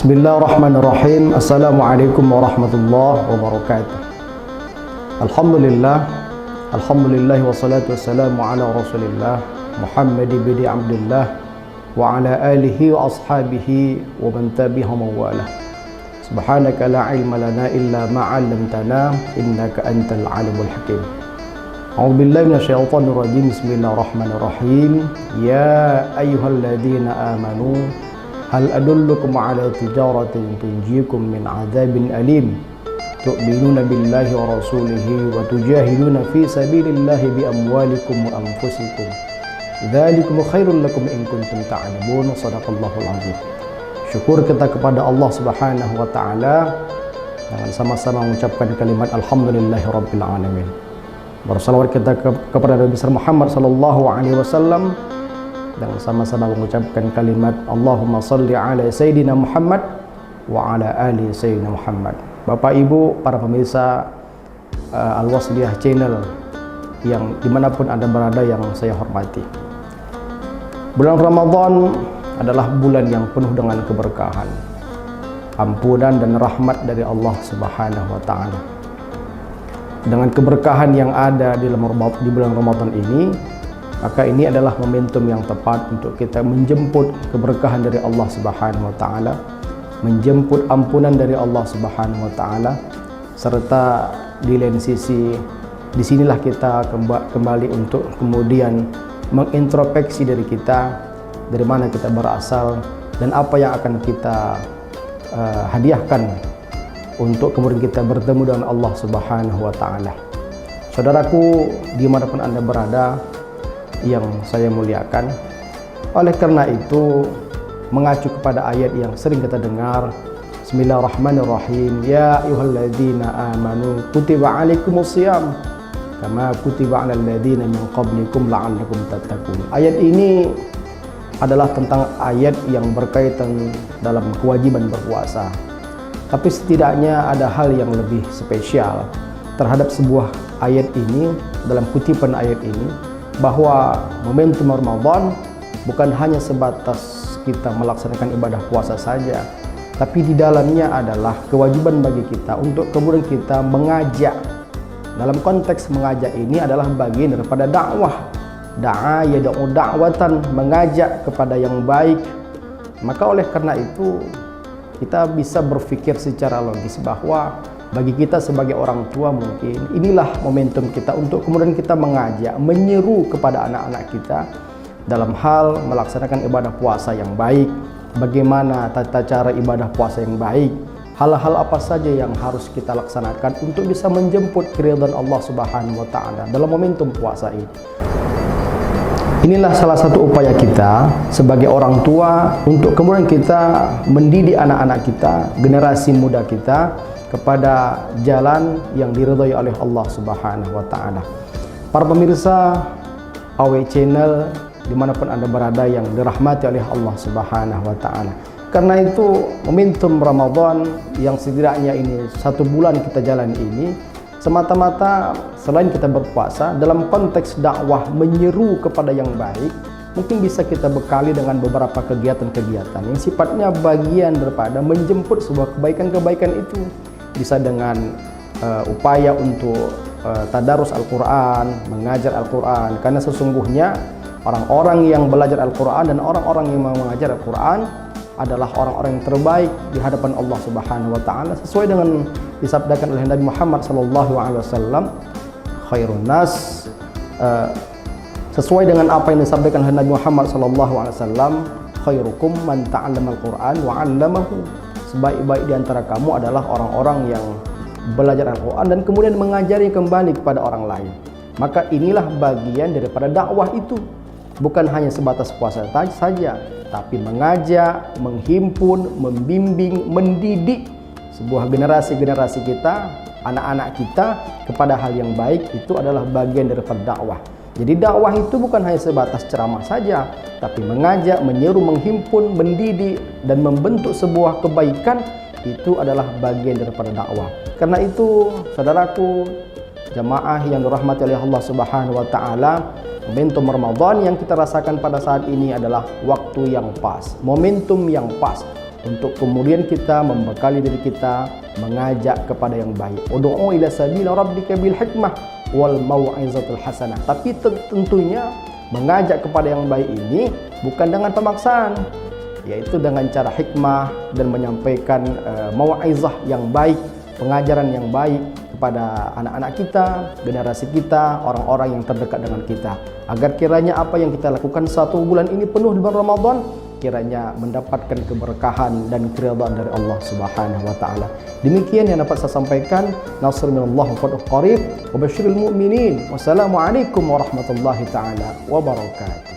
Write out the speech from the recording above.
Bismillahirrahmanirrahim. Assalamualaikum warahmatullahi wabarakatuh. Alhamdulillah wassalatu wassalamu ala Rasulillah Muhammad bin Abdullah wa ala alihi wa ashabihi wa man tabi'ahum wa wala. Subhanaka la ilma lana illa ma 'allamtana innaka antal alimul hakim. A'udzu billahi minasyaitonir rajim. Bismillahirrahmanirrahim. Ya ayyuhalladzina amanu hal adullukum ala tijaratin tunjikum min adzabin alim tu'minuna billahi wa rasulihi wa tujahiduna fi sabilillahi bi amwalikum wa anfusikum dzalikum khairul lakum in kuntum ta'lamun. Shadaqallahul azim. Syukur kita kepada Allah Subhanahu wa taala dengan sama-sama mengucapkan kalimat alhamdulillahirabbil alamin. Bersalawat kita kepada Nabi besar Muhammad sallallahu alaihi wasallam dan sama-sama mengucapkan kalimat Allahumma salli ala Sayyidina Muhammad wa ala ali Sayyidina Muhammad. Bapak Ibu, para pemirsa Al-Wasliyah Channel yang dimanapun Anda berada yang saya hormati, bulan Ramadan adalah bulan yang penuh dengan keberkahan, ampunan dan rahmat dari Allah Subhanahu wa taala. Dengan keberkahan yang ada di bulan Ramadan ini, maka ini adalah momentum yang tepat untuk kita menjemput keberkahan dari Allah Subhanahu wa taala, menjemput ampunan dari Allah Subhanahu wa taala, serta di lain sisi disinilah kita kembali untuk kemudian mengintrospeksi dari kita, dari mana kita berasal dan apa yang akan kita hadiahkan untuk kemudian kita bertemu dengan Allah Subhanahu wa taala. Saudaraku, dimanapun Anda berada yang saya muliakan, oleh karena itu mengacu kepada ayat yang sering kita dengar, Bismillahirrahmanirrahim, ya ayyuhalladzina amanu kutiba alaikumusiyam kama kutiba alal ladzina min qablikum la'allakum tattaqun. Ayat ini adalah tentang ayat yang berkaitan dalam kewajiban berpuasa, tapi setidaknya ada hal yang lebih spesial terhadap sebuah ayat ini, dalam kutipan ayat ini, bahwa momentum Ramadan bukan hanya sebatas kita melaksanakan ibadah puasa saja, tapi di dalamnya adalah kewajiban bagi kita untuk kemudian kita mengajak. Dalam konteks mengajak ini adalah bagian daripada dakwah. Da'a yad'u da'watan, mengajak kepada yang baik. Maka oleh karena itu kita bisa berpikir secara logis bahwa bagi kita sebagai orang tua mungkin inilah momentum kita untuk kemudian kita mengajak, menyeru kepada anak-anak kita dalam hal melaksanakan ibadah puasa yang baik, bagaimana tata cara ibadah puasa yang baik, hal-hal apa saja yang harus kita laksanakan untuk bisa menjemput keridhaan Allah Subhanahu wa taala dalam momentum puasa ini. Inilah salah satu upaya kita sebagai orang tua untuk kemudian kita mendidik anak-anak kita, generasi muda kita kepada jalan yang diridhai oleh Allah Subhanahu wa taala. Para pemirsa AW Channel dimanapun Anda berada yang dirahmati oleh Allah Subhanahu wa taala. Karena itu momentum Ramadan yang setidaknya ini 1 bulan kita jalan ini semata-mata selain kita berpuasa dalam konteks dakwah menyeru kepada yang baik, mungkin bisa kita bekali dengan beberapa kegiatan-kegiatan yang sifatnya bagian daripada menjemput sebuah kebaikan-kebaikan itu. Bisa dengan upaya untuk tadarus Al-Quran, mengajar Al-Quran, karena sesungguhnya orang-orang yang belajar Al-Quran dan orang-orang yang mau mengajar Al-Quran adalah orang-orang yang terbaik di hadapan Allah Subhanahu wa taala, sesuai dengan disabdakan oleh Nabi Muhammad sallallahu alaihi wasallam, khairun nas, sesuai dengan apa yang disampaikan oleh Nabi Muhammad sallallahu alaihi wasallam, khairukum man ta'allama al-Qur'an wa 'allamahu. Sebaik-baik di antara kamu adalah orang-orang yang belajar Al-Quran dan kemudian mengajari kembali kepada orang lain. Maka inilah bagian daripada dakwah itu. Bukan hanya sebatas puasa saja, tapi mengajak, menghimpun, membimbing, mendidik sebuah generasi-generasi kita, anak-anak kita kepada hal yang baik. Itu adalah bagian daripada dakwah. Jadi dakwah itu bukan hanya sebatas ceramah saja, tapi mengajak, menyeru, menghimpun, mendidik, dan membentuk sebuah kebaikan. Itu adalah bagian daripada dakwah. Karena itu, saudaraku, jamaah yang dirahmati oleh Allah Subhanahu wa taala, momentum Ramadan yang kita rasakan pada saat ini adalah waktu yang pas, momentum yang pas untuk kemudian kita membekali diri kita mengajak kepada yang baik. Ud'u ila sabila rabbika bil hikmah wal mau'izatul hasanah. Tapi tentunya mengajak kepada yang baik ini bukan dengan pemaksaan, yaitu dengan cara hikmah dan menyampaikan mau'izah yang baik, pengajaran yang baik kepada anak-anak kita, generasi kita, orang-orang yang terdekat dengan kita, agar kiranya apa yang kita lakukan 1 bulan ini penuh di bulan Ramadan kiranya mendapatkan keberkahan dan keridhaan dari Allah Subhanahu wa taala. Demikian yang dapat saya sampaikan. Nasr minallah wa fathu qarib wa basyiril mu'minin. Wassalamualaikum warahmatullahi taala wabarakatuh.